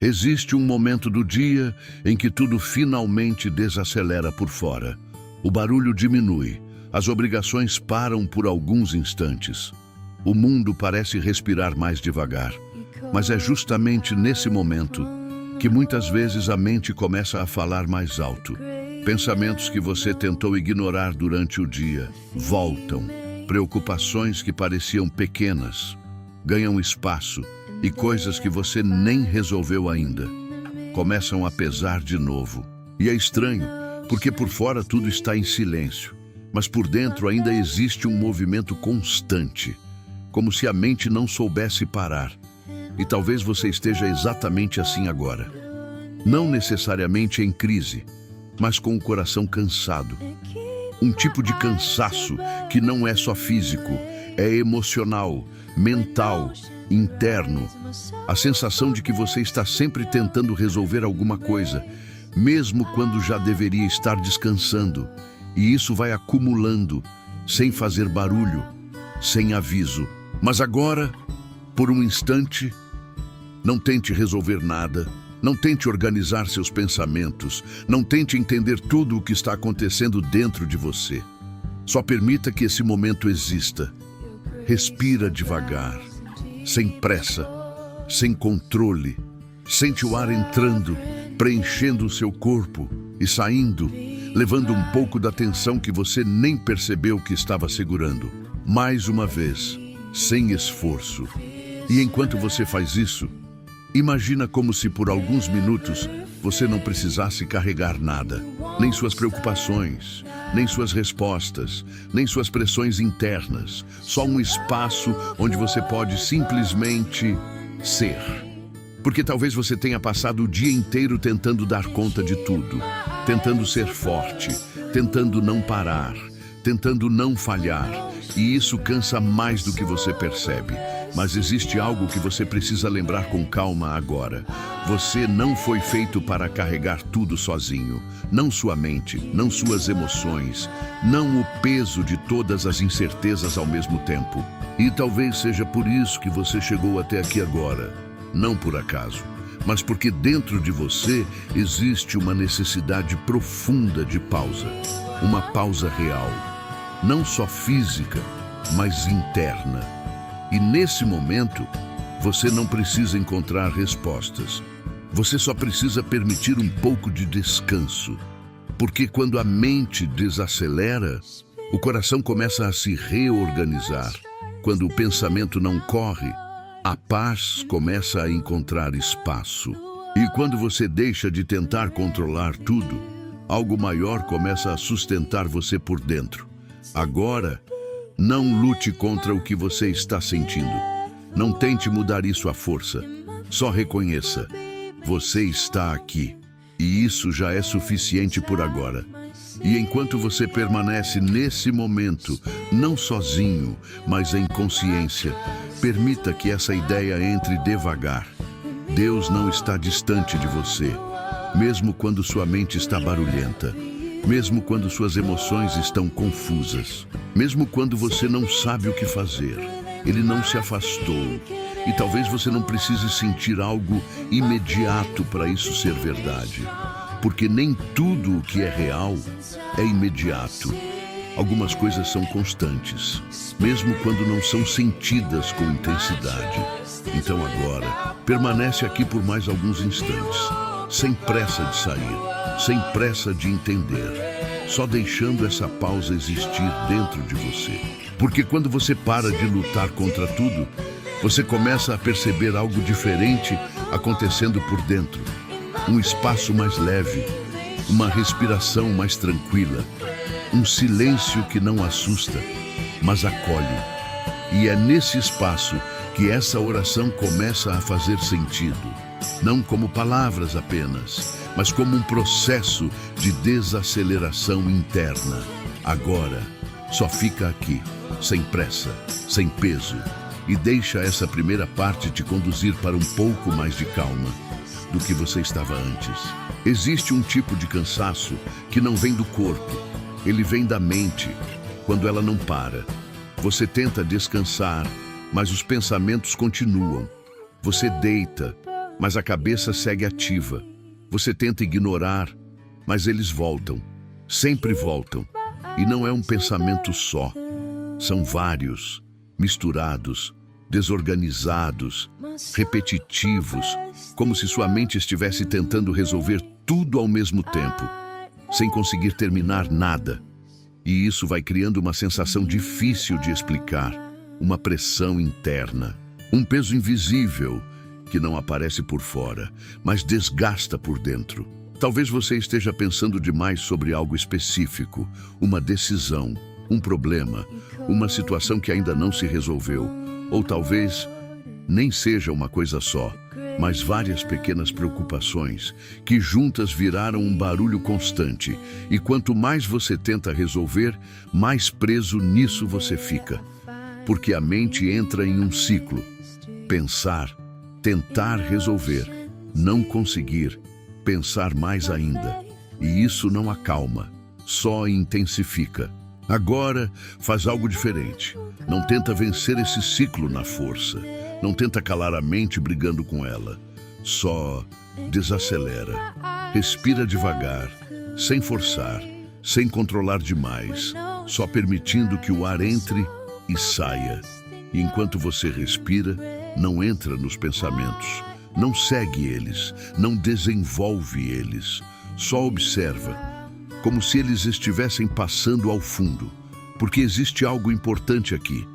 Existe um momento do dia em que tudo finalmente desacelera por fora. O barulho diminui, as obrigações param por alguns instantes. O mundo parece respirar mais devagar, mas é justamente nesse momento que muitas vezes a mente começa a falar mais alto. Pensamentos que você tentou ignorar durante o dia voltam. Preocupações que pareciam pequenas ganham espaço. E coisas que você nem resolveu ainda começam a pesar de novo. E é estranho, porque por fora tudo está em silêncio, mas por dentro ainda existe um movimento constante, como se a mente não soubesse parar. E talvez você esteja exatamente assim agora. Não necessariamente em crise, mas com o coração cansado. Um tipo de cansaço que não é só físico, é emocional, mental, interno. A sensação de que você está sempre tentando resolver alguma coisa, mesmo quando já deveria estar descansando. E isso vai acumulando, sem fazer barulho, sem aviso. Mas agora, por um instante, não tente resolver nada, não tente organizar seus pensamentos, não tente entender tudo o que está acontecendo dentro de você. Só permita que esse momento exista. Respira devagar, sem pressa, sem controle. Sente o ar entrando, preenchendo o seu corpo e saindo, levando um pouco da tensão que você nem percebeu que estava segurando. Mais uma vez, sem esforço. E enquanto você faz isso, imagina como se por alguns minutos você não precisasse carregar nada, nem suas preocupações, nem suas respostas, nem suas pressões internas. Só um espaço onde você pode simplesmente ser. Porque talvez você tenha passado o dia inteiro tentando dar conta de tudo, tentando ser forte, tentando não parar, tentando não falhar. E isso cansa mais do que você percebe. Mas existe algo que você precisa lembrar com calma agora. Você não foi feito para carregar tudo sozinho. Não sua mente, não suas emoções, não o peso de todas as incertezas ao mesmo tempo. E talvez seja por isso que você chegou até aqui agora. Não por acaso, mas porque dentro de você existe uma necessidade profunda de pausa. Uma pausa real. Não só física, mas interna. E nesse momento, você não precisa encontrar respostas. Você só precisa permitir um pouco de descanso. Porque quando a mente desacelera, o coração começa a se reorganizar. Quando o pensamento não corre, a paz começa a encontrar espaço. E quando você deixa de tentar controlar tudo, algo maior começa a sustentar você por dentro. Agora, não lute contra o que você está sentindo. Não tente mudar isso à força. Só reconheça. Você está aqui. E isso já é suficiente por agora. E enquanto você permanece nesse momento, não sozinho, mas em consciência, permita que essa ideia entre devagar. Deus não está distante de você, mesmo quando sua mente está barulhenta. Mesmo quando suas emoções estão confusas, mesmo quando você não sabe o que fazer, Ele não se afastou. E talvez você não precise sentir algo imediato para isso ser verdade, porque nem tudo o que é real é imediato. Algumas coisas são constantes, mesmo quando não são sentidas com intensidade. Então agora, permanece aqui por mais alguns instantes, sem pressa de sair, sem pressa de entender, só deixando essa pausa existir dentro de você. Porque quando você para de lutar contra tudo, você começa a perceber algo diferente acontecendo por dentro. Um espaço mais leve, uma respiração mais tranquila, um silêncio que não assusta, mas acolhe. E é nesse espaço que essa oração começa a fazer sentido. Não como palavras apenas, mas como um processo de desaceleração interna. Agora, só fica aqui, sem pressa, sem peso, e deixa essa primeira parte te conduzir para um pouco mais de calma do que você estava antes. Existe um tipo de cansaço que não vem do corpo, ele vem da mente, quando ela não para. Você tenta descansar, mas os pensamentos continuam. Você deita, mas a cabeça segue ativa. Você tenta ignorar, mas eles voltam, sempre voltam. E não é um pensamento só, são vários, misturados, desorganizados, repetitivos, como se sua mente estivesse tentando resolver tudo ao mesmo tempo, sem conseguir terminar nada. E isso vai criando uma sensação difícil de explicar, uma pressão interna, um peso invisível que não aparece por fora, mas desgasta por dentro. Talvez você esteja pensando demais sobre algo específico, uma decisão, um problema, uma situação que ainda não se resolveu, ou talvez nem seja uma coisa só, mas várias pequenas preocupações que juntas viraram um barulho constante. E quanto mais você tenta resolver, mais preso nisso você fica. Porque a mente entra em um ciclo. Pensar, tentar resolver, não conseguir, pensar mais ainda. E isso não acalma, só intensifica. Agora, faz algo diferente. Não tenta vencer esse ciclo na força. Não tenta calar a mente brigando com ela. Só desacelera. Respira devagar, sem forçar, sem controlar demais. Só permitindo que o ar entre e saia. E enquanto você respira, não entra nos pensamentos. Não segue eles, não desenvolve eles. Só observa, como se eles estivessem passando ao fundo. Porque existe algo importante aqui.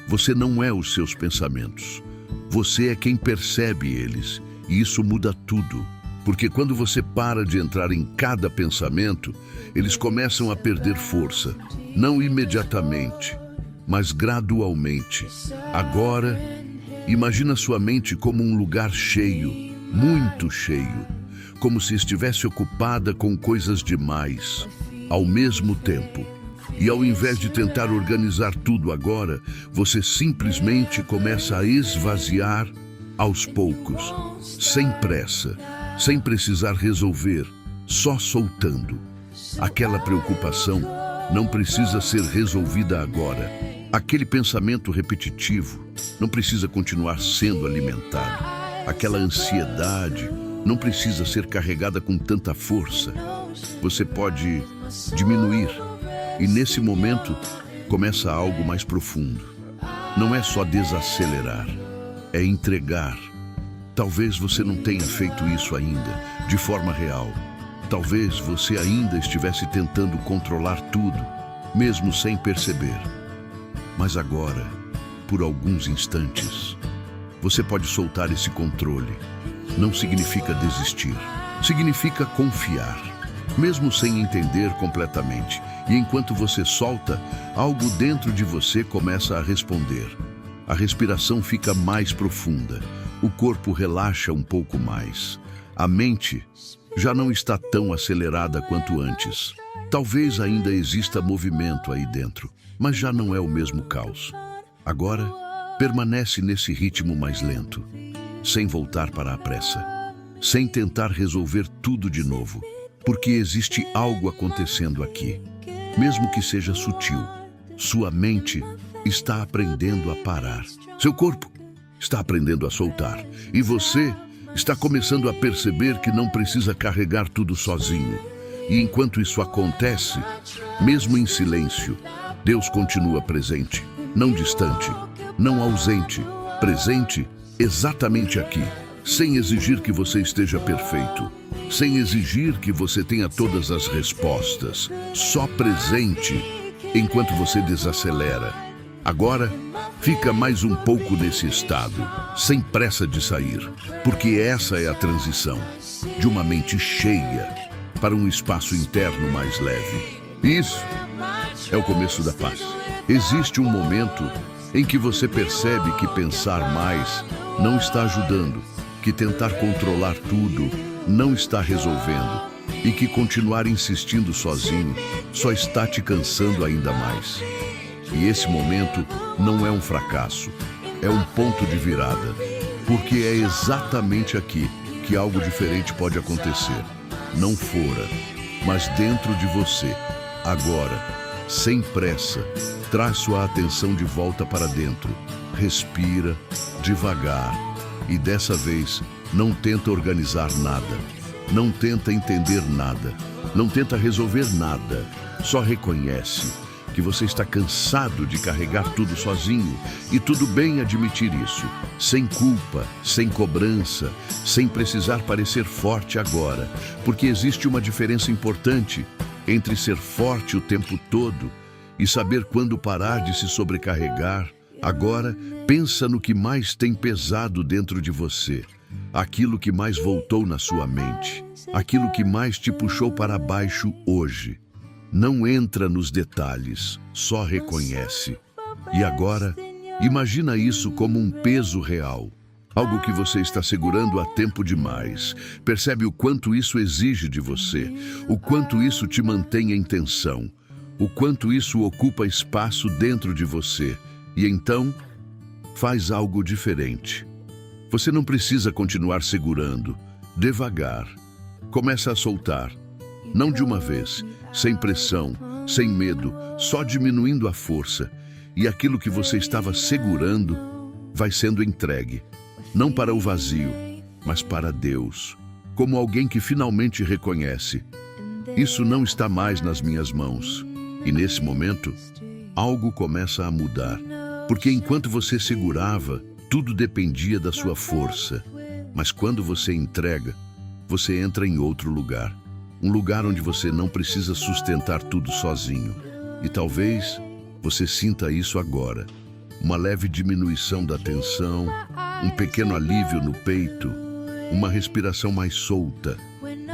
Você não é os seus pensamentos. Você é quem percebe eles. E isso muda tudo. Porque quando você para de entrar em cada pensamento, eles começam a perder força. Não imediatamente, mas gradualmente. Agora, imagina sua mente como um lugar cheio, muito cheio. Como se estivesse ocupada com coisas demais, ao mesmo tempo. E ao invés de tentar organizar tudo agora, você simplesmente começa a esvaziar aos poucos, sem pressa, sem precisar resolver, só soltando. Aquela preocupação não precisa ser resolvida agora. Aquele pensamento repetitivo não precisa continuar sendo alimentado. Aquela ansiedade não precisa ser carregada com tanta força. Você pode diminuir. E nesse momento, começa algo mais profundo. Não é só desacelerar, é entregar. Talvez você não tenha feito isso ainda, de forma real. Talvez você ainda estivesse tentando controlar tudo, mesmo sem perceber. Mas agora, por alguns instantes, você pode soltar esse controle. Não significa desistir, significa confiar, mesmo sem entender completamente. E enquanto você solta, algo dentro de você começa a responder. A respiração fica mais profunda, o corpo relaxa um pouco mais. A mente já não está tão acelerada quanto antes. Talvez ainda exista movimento aí dentro, mas já não é o mesmo caos. Agora, permanece nesse ritmo mais lento, sem voltar para a pressa, sem tentar resolver tudo de novo, porque existe algo acontecendo aqui. Mesmo que seja sutil, sua mente está aprendendo a parar. Seu corpo está aprendendo a soltar. E você está começando a perceber que não precisa carregar tudo sozinho. E enquanto isso acontece, mesmo em silêncio, Deus continua presente, não distante, não ausente, presente exatamente aqui, sem exigir que você esteja perfeito, sem exigir que você tenha todas as respostas, só presente enquanto você desacelera. Agora, fica mais um pouco nesse estado, sem pressa de sair, porque essa é a transição de uma mente cheia para um espaço interno mais leve. Isso é o começo da paz. Existe um momento em que você percebe que pensar mais não está ajudando, que tentar controlar tudo não está resolvendo e que continuar insistindo sozinho só está te cansando ainda mais. E esse momento não é um fracasso, é um ponto de virada, porque é exatamente aqui que algo diferente pode acontecer. Não fora, mas dentro de você. Agora, sem pressa, traz sua atenção de volta para dentro. Respira devagar, E dessa vez, não tenta organizar nada, não tenta entender nada, não tenta resolver nada. Só reconhece que você está cansado de carregar tudo sozinho, e tudo bem admitir isso, sem culpa, sem cobrança, sem precisar parecer forte agora, porque existe uma diferença importante entre ser forte o tempo todo e saber quando parar de se sobrecarregar. Agora, pensa no que mais tem pesado dentro de você, aquilo que mais voltou na sua mente, aquilo que mais te puxou para baixo hoje. Não entra nos detalhes, só reconhece. E agora, imagina isso como um peso real, algo que você está segurando há tempo demais. Percebe o quanto isso exige de você, o quanto isso te mantém em tensão, o quanto isso ocupa espaço dentro de você. E então, faz algo diferente. Você não precisa continuar segurando. Devagar. Começa a soltar. Não de uma vez, sem pressão, sem medo, só diminuindo a força. E aquilo que você estava segurando vai sendo entregue. Não para o vazio, mas para Deus. Como alguém que finalmente reconhece: isso não está mais nas minhas mãos. E nesse momento, algo começa a mudar. Porque enquanto você segurava, tudo dependia da sua força. Mas quando você entrega, você entra em outro lugar. Um lugar onde você não precisa sustentar tudo sozinho. E talvez você sinta isso agora. Uma leve diminuição da tensão, um pequeno alívio no peito, uma respiração mais solta.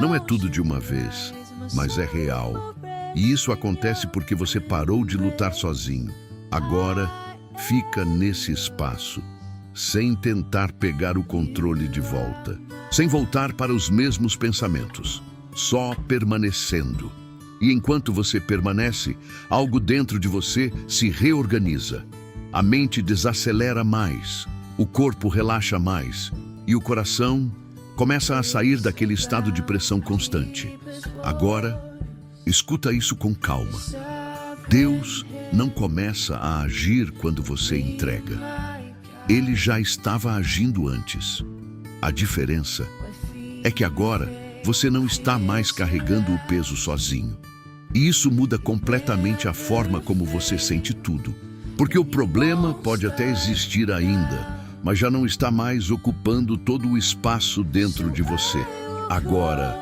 Não é tudo de uma vez, mas é real. E isso acontece porque você parou de lutar sozinho. Agora, fica nesse espaço, sem tentar pegar o controle de volta, sem voltar para os mesmos pensamentos, só permanecendo. E enquanto você permanece, algo dentro de você se reorganiza. A mente desacelera mais, o corpo relaxa mais e o coração começa a sair daquele estado de pressão constante. Agora, escuta isso com calma. Deus não começa a agir quando você entrega. Ele já estava agindo antes. A diferença é que agora você não está mais carregando o peso sozinho. E isso muda completamente a forma como você sente tudo. Porque o problema pode até existir ainda, mas já não está mais ocupando todo o espaço dentro de você. Agora,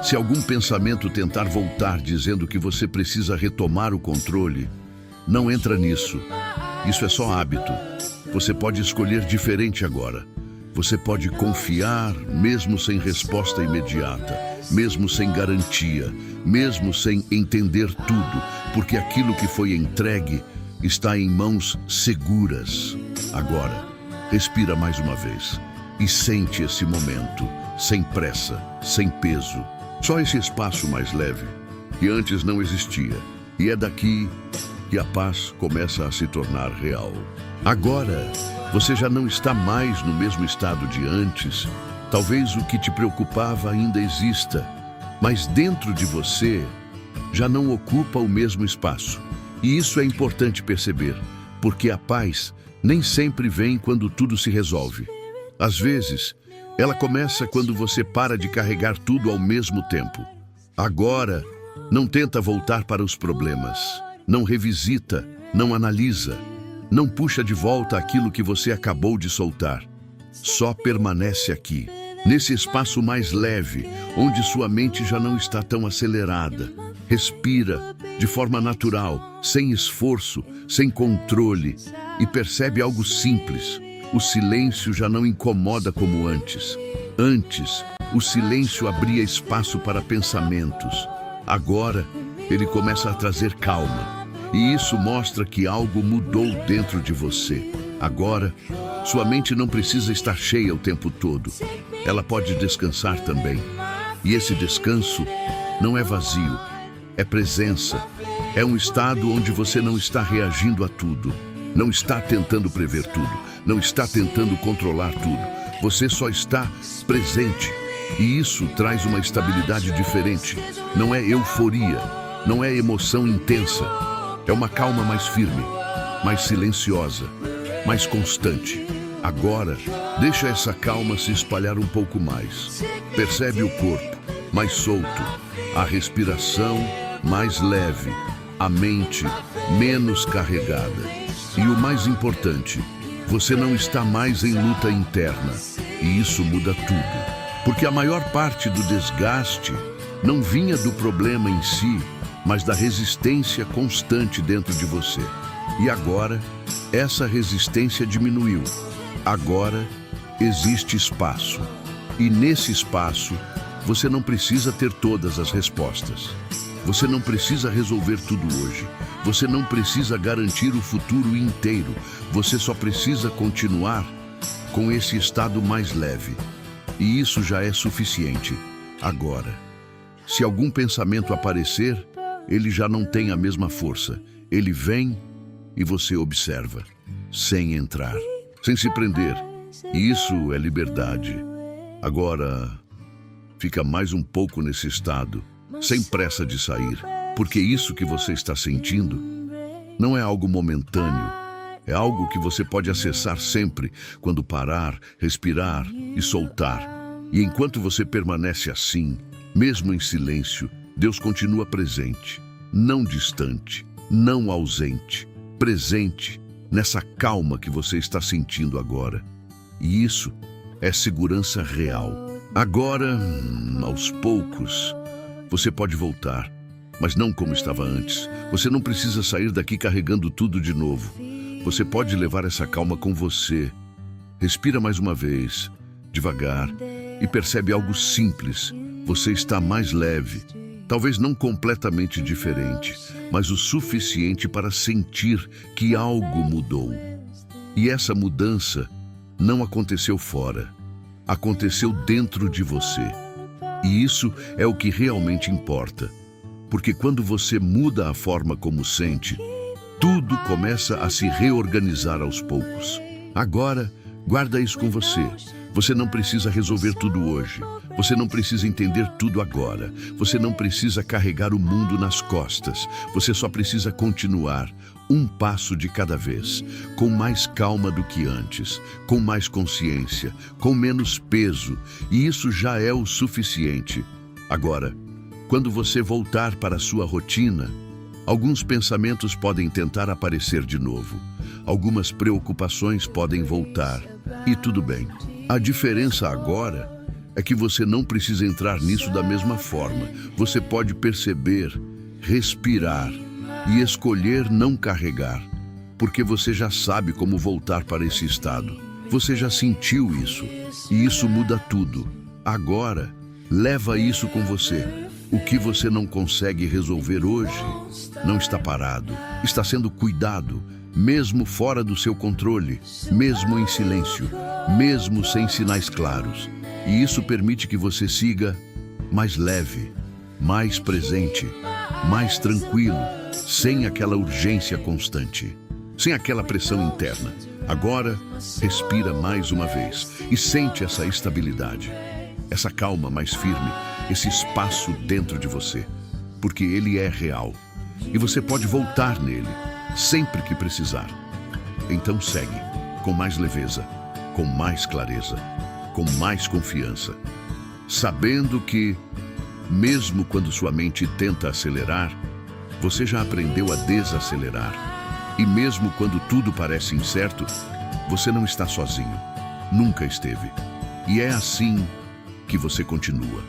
se algum pensamento tentar voltar dizendo que você precisa retomar o controle, não entra nisso. Isso é só hábito. Você pode escolher diferente agora. Você pode confiar mesmo sem resposta imediata, mesmo sem garantia, mesmo sem entender tudo, porque aquilo que foi entregue está em mãos seguras. Agora, respira mais uma vez e sente esse momento, sem pressa, sem peso. Só esse espaço mais leve, que antes não existia. E é daqui que a paz começa a se tornar real. Agora, você já não está mais no mesmo estado de antes. Talvez o que te preocupava ainda exista, mas dentro de você já não ocupa o mesmo espaço. E isso é importante perceber, porque a paz nem sempre vem quando tudo se resolve. Às vezes, ela começa quando você para de carregar tudo ao mesmo tempo. Agora, não tenta voltar para os problemas. Não revisita, não analisa, não puxa de volta aquilo que você acabou de soltar. Só permanece aqui, nesse espaço mais leve, onde sua mente já não está tão acelerada. Respira de forma natural, sem esforço, sem controle, e percebe algo simples. O silêncio já não incomoda como antes. Antes, o silêncio abria espaço para pensamentos. Agora, ele começa a trazer calma. E isso mostra que algo mudou dentro de você. Agora, sua mente não precisa estar cheia o tempo todo. Ela pode descansar também. E esse descanso não é vazio, é presença. É um estado onde você não está reagindo a tudo. Não está tentando prever tudo. Não está tentando controlar tudo. Você só está presente. E isso traz uma estabilidade diferente. Não é euforia, não é emoção intensa. É uma calma mais firme, mais silenciosa, mais constante. Agora, deixa essa calma se espalhar um pouco mais. Percebe o corpo mais solto, a respiração mais leve, a mente menos carregada. E o mais importante, você não está mais em luta interna. E isso muda tudo. Porque a maior parte do desgaste não vinha do problema em si, mas da resistência constante dentro de você. E agora, essa resistência diminuiu. Agora, existe espaço. E nesse espaço, você não precisa ter todas as respostas. Você não precisa resolver tudo hoje. Você não precisa garantir o futuro inteiro. Você só precisa continuar com esse estado mais leve. E isso já é suficiente. Agora, se algum pensamento aparecer, ele já não tem a mesma força. Ele vem e você observa, sem entrar, sem se prender. E isso é liberdade. Agora, fica mais um pouco nesse estado, sem pressa de sair, porque isso que você está sentindo não é algo momentâneo, é algo que você pode acessar sempre, quando parar, respirar e soltar. E enquanto você permanece assim, mesmo em silêncio, Deus continua presente, não distante, não ausente, presente nessa calma que você está sentindo agora. E isso é segurança real. Agora, aos poucos, você pode voltar, mas não como estava antes. Você não precisa sair daqui carregando tudo de novo. Você pode levar essa calma com você. Respira mais uma vez, devagar, e percebe algo simples. Você está mais leve, talvez não completamente diferente, mas o suficiente para sentir que algo mudou. E essa mudança não aconteceu fora, aconteceu dentro de você. E isso é o que realmente importa, porque quando você muda a forma como sente, tudo começa a se reorganizar aos poucos. Agora, guarda isso com você. Você não precisa resolver tudo hoje. Você não precisa entender tudo agora. Você não precisa carregar o mundo nas costas. Você só precisa continuar, um passo de cada vez, com mais calma do que antes, com mais consciência, com menos peso. E isso já é o suficiente. Agora, quando você voltar para a sua rotina, alguns pensamentos podem tentar aparecer de novo. Algumas preocupações podem voltar. E tudo bem. A diferença agora é que você não precisa entrar nisso da mesma forma. Você pode perceber, respirar e escolher não carregar, porque você já sabe como voltar para esse estado. Você já sentiu isso, e isso muda tudo. Agora, leva isso com você. O que você não consegue resolver hoje não está parado, está sendo cuidado, mesmo fora do seu controle, mesmo em silêncio, mesmo sem sinais claros. E isso permite que você siga mais leve, mais presente, mais tranquilo, sem aquela urgência constante, sem aquela pressão interna. Agora, respira mais uma vez e sente essa estabilidade, essa calma mais firme, esse espaço dentro de você, porque ele é real e você pode voltar nele sempre que precisar. Então segue com mais leveza, com mais clareza, com mais confiança, sabendo que, mesmo quando sua mente tenta acelerar, você já aprendeu a desacelerar. E mesmo quando tudo parece incerto, você não está sozinho. Nunca esteve. E é assim que você continua.